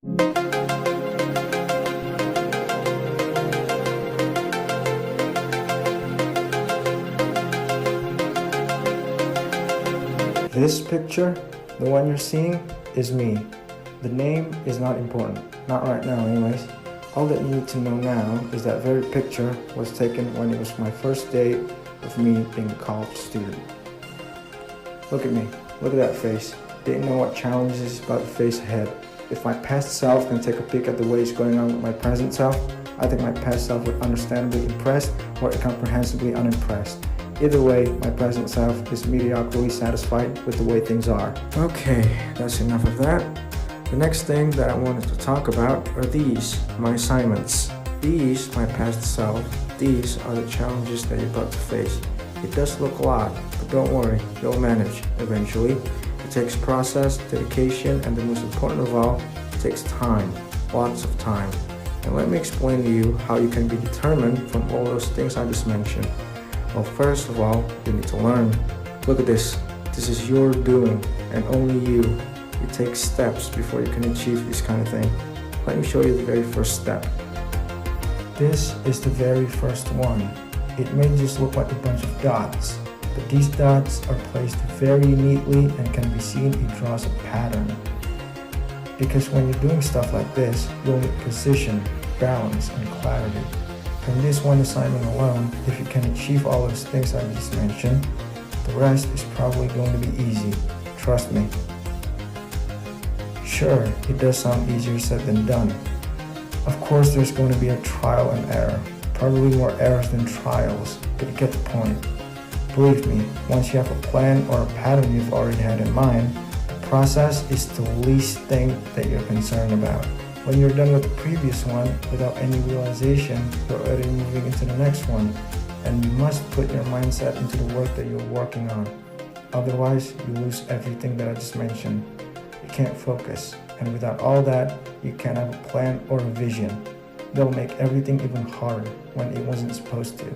This picture, the one you're seeing, is me. The name is not important, not right now anyways. All that you need to know now is that very picture was taken when it was my first day of me being a college student. Look at me, look at that face. Didn't know what challenges about the face ahead. If my past self can take a peek at the way it's going on with my present self, I think my past self would understandably impressed or incomprehensibly unimpressed. Either way, my present self is mediocrely satisfied with the way things are. Okay, that's enough of that. The next thing that I wanted to talk about are these, my assignments. These, my past self, these are the challenges that you're about to face. It does look a lot, but don't worry, you'll manage eventually. It takes process, dedication, and the most important of all, it takes time, lots of time. And let me explain to you how you can be determined from all those things I just mentioned. Well, first of all, you need to learn. Look at this. This is your doing, and only you. You take steps before you can achieve this kind of thing. Let me show you the very first step. This is the very first one. It may just look like a bunch of dots, but these dots are placed very neatly and can be seen it draws a pattern. Because when you're doing stuff like this, you'll need precision, balance, and clarity. From this one assignment alone, if you can achieve all those things I just mentioned, the rest is probably going to be easy. Trust me. Sure, it does sound easier said than done. Of course, there's going to be a trial and error. Probably more errors than trials, but you get the point. Believe me, once you have a plan or a pattern you've already had in mind, the process is the least thing that you're concerned about. When you're done with the previous one, without any realization, you're already moving into the next one. And you must put your mindset into the work that you're working on. Otherwise, you lose everything that I just mentioned. You can't focus. And without all that, you can't have a plan or a vision. They'll make everything even harder when it wasn't supposed to.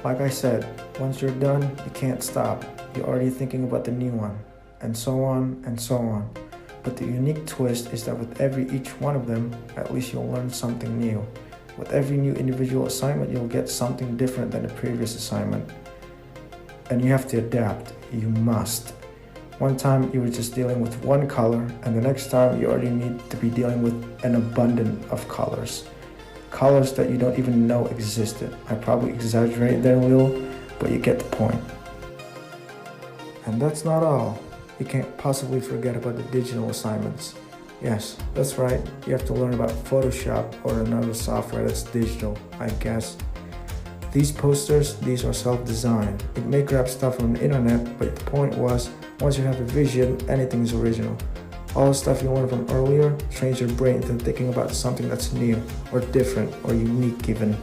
Like I said, once you're done, you can't stop. You're already thinking about the new one. And so on and so on. But the unique twist is that with each one of them, at least you'll learn something new. With every new individual assignment, you'll get something different than the previous assignment. And you have to adapt. You must. One time you were just dealing with one color, and the next time you already need to be dealing with an abundance of colors. Colors that you don't even know existed. I probably exaggerated there a little, but you get the point. And that's not all. You can't possibly forget about the digital assignments. Yes, that's right, you have to learn about Photoshop or another software that's digital, I guess. These posters, these are self-designed. It may grab stuff from the internet, but the point was, once you have a vision, anything is original. All the stuff you learned from earlier trains your brain into thinking about something that's new, or different, or unique even.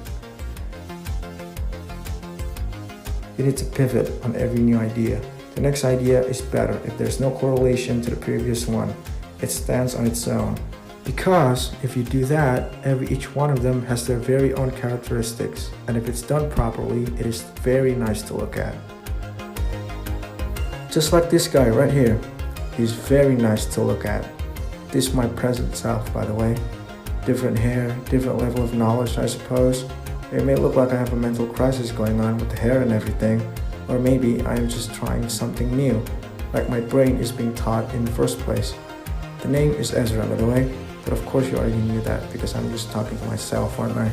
You need to pivot on every new idea. The next idea is better if there's no correlation to the previous one. It stands on its own. Because if you do that, each one of them has their very own characteristics. And if it's done properly, it is very nice to look at. Just like this guy right here. He's very nice to look at. This is my present self, by the way. Different hair, different level of knowledge, I suppose. It may look like I have a mental crisis going on with the hair and everything. Or maybe I am just trying something new, like my brain is being taught in the first place. The name is Ezra, by the way, but of course you already knew that because I'm just talking to myself, aren't I?